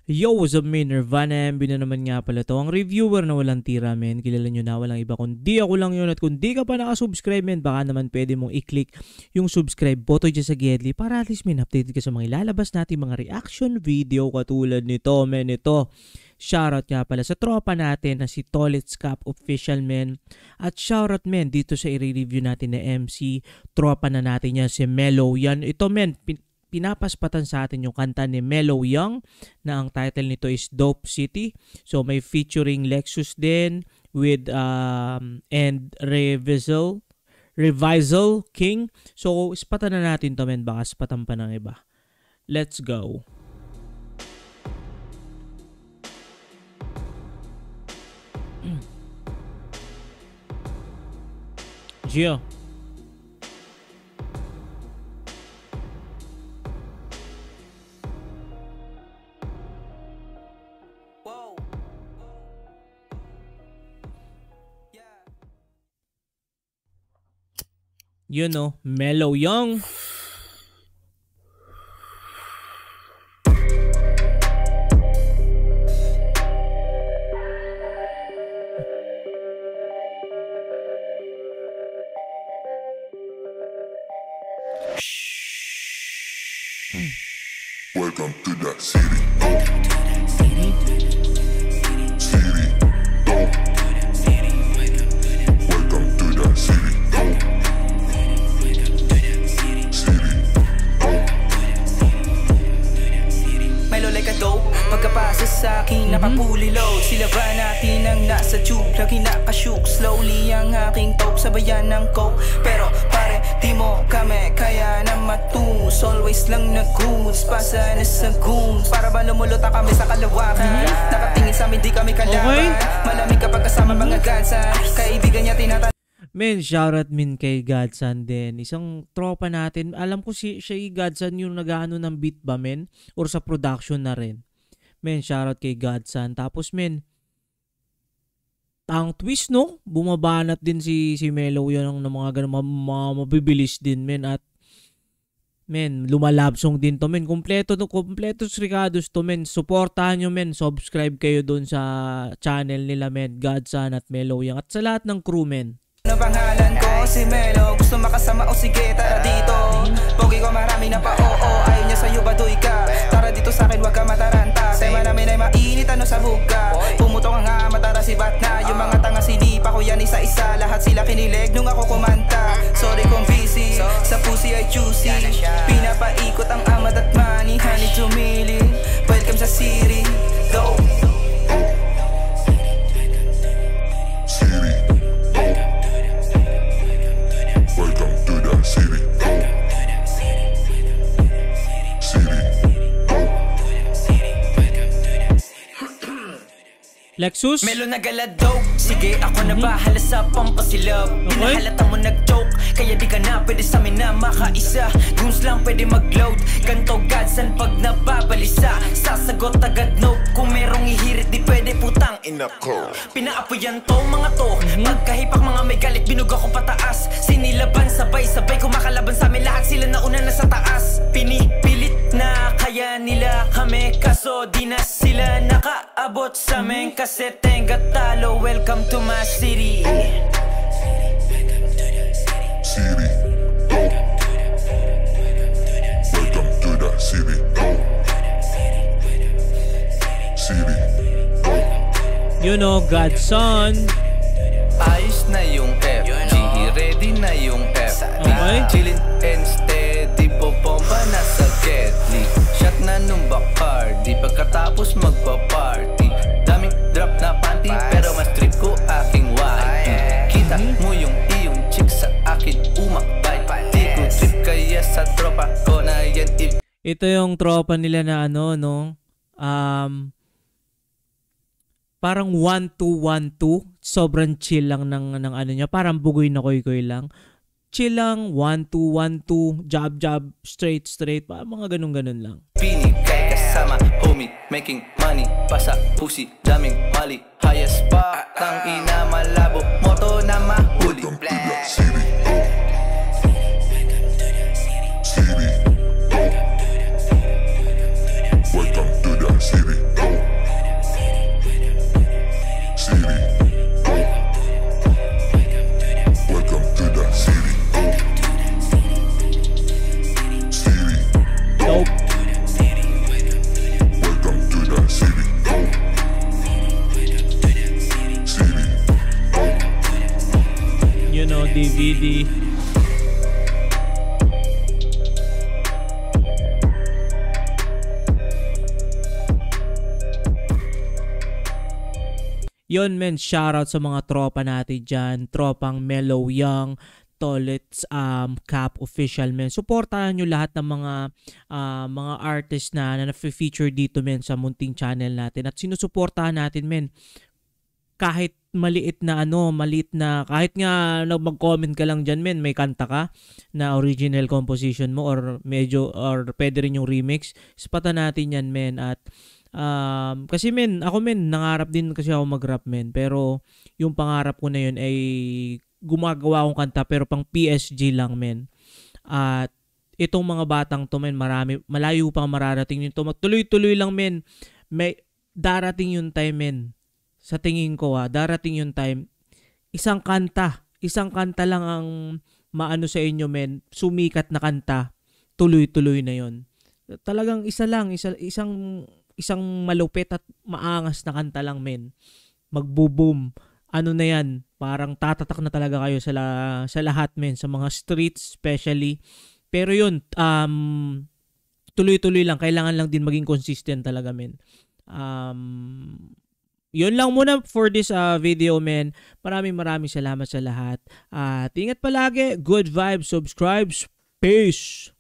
Yo, what's up men? Nirvana MB na naman nga pala to. Ang reviewer na walang tira men. Kilala nyo na, walang iba kundi ako lang yun. At kung di ka pa nakasubscribe men, baka naman pwede mong i-click yung subscribe button dyan sa Gedli para at least men, updated ka sa mga ilalabas natin mga reaction video katulad nito men. Ito, shoutout nga pala sa tropa natin na si Tolets Cap Official men. At shoutout men dito sa i-review natin na MC. Tropa na natin yan si Mellow. Yan, ito men, pinapaspatan sa atin yung kanta ni Mellow Young na ang title nito is Dope City. So may featuring Lexus din with and Revisal King. So ispatan na natin to men, baka spatan pa ng iba. Let's go. Gio. You know, Mellow Young. Welcome to the city. Pagkapasa sa akin, napapuli load. Sila ba natin ang nasa tube? Lagi nakashook, slowly ang aking top. Sabayan ng coke, pero pare, di mo kami kaya na matus. Always lang nag-goons, pasa na sa goons. Para ba lumuluta kami sa kalawakan? Nakatingin sa amin, di kami kalaban. Malamig kapag kasama mga gansan. Kaibigan niya tinatawag. Men, shoutout min kay Godson din. Isang tropa natin. Alam ko siya Godson yung nag-ano ng beat ba men? Or sa production na rin. Men, shoutout kay Godson. Tapos men, ang twist no, bumabanat din si Mellow yun ng mga ganun, mabibilis din men. At men, lumalabsong din to men. Kompleto Ricados to men. Suportahan nyo men, subscribe kayo dun sa channel nila men, Godson at Mellow Young. At sa lahat ng crew men. Ano pangalan ko? Si Mellow. Gusto makasama o sige, tara dito. Pogi ko marami na pa, oo. Ayaw niya sa'yo, baduy ka. Tara dito sa'kin, wag ka mataranta. Tema namin ay mainit, ano sa buga. Pumutok ang amatara si Batna. Yung mga tanga sinipa ko yan isa-isa. Lahat sila kinilig nung ako kumanta. Sorry kung busy, sa pussy ay juicy. Pinapaikot ang amat at money. Honey Jumili, welcome sa city. Go! Lexus? Melo nagaladok. Sige, ako na bahala sa pampasilab. Pinahalata mo nag-joke, kaya di ka na pwede sa amin na makaisa. Goons lang pwede mag-load. Ganto Godson pag nababalisa. Sasagot agad note. Kung merong ihirit di pwede putang ina ko. Pinaapoyan to mga to. Pagkahipak mga may galit binuga ko pataas. Sinilaban sabay-sabay kumakalaban sa amin. Lahat sila nauna na sa taas. Pinipilit na kaya nila kami. Kaso di na sila nakaabot sa amin. Kasi tenga talo, welcome to my city. City, welcome to the city. City, you know, Godson. Ayos na yung F, G, ready na yung F. Okay. Chillin' and steady, popomba na sa Gedli. Shot na nung Bacardi, pagkatapos magpa-party. Daming drop na panty, pero mas trip ko aking white. Kita mo yung iyong chick sa akin, umakbay. Di ko trip kaya sa tropa ko na yan. Ito yung tropa nila na ano, no? Parang 1-2-1-2. Sobrang chill lang ng ano niya. Parang bugoy na koy-koy lang. Chill lang, 1-2-1-2. Jab, straight. Parang mga ganun-ganun lang. Pinigay kasama, homie, making money. Pasa, pussy, daming mali. Highest pa, tang ina malabo. Moto na mahuli. welcome to the city. City, welcome to the city. Yun men, shoutout sa mga tropa natin dyan, tropang Mellow Young, Tolets, Cap Official men. Suportahan nyo lahat ng mga artists na na-feature dito men sa munting channel natin. At sinusuportahan natin men, kahit maliit na kahit nga mag-comment ka lang dyan men, may kanta ka na original composition mo or pwede rin yung remix, ispatan natin yan men. At kasi men, ako men, nangarap din kasi ako mag-rap men, pero yung pangarap ko na yun ay gumagawa akong kanta pero pang PSG lang men. At itong mga batang to men, malayo pang mararating nito, magtuloy-tuloy lang men. May darating yung time men, sa tingin ko darating yung time, isang kanta lang ang maano sa inyo men, sumikat na kanta, tuloy-tuloy na yon. Talagang isang malupit at maangas na kanta lang men, magbo-boom, ano na yan, parang tatatak na talaga kayo sa lahat men, sa mga streets especially. Pero yun, tuloy-tuloy lang, kailangan lang din maging consistent talaga men. Yun lang muna for this video men. Maraming salamat sa lahat. At ingat palagi, good vibes, subscribe, peace.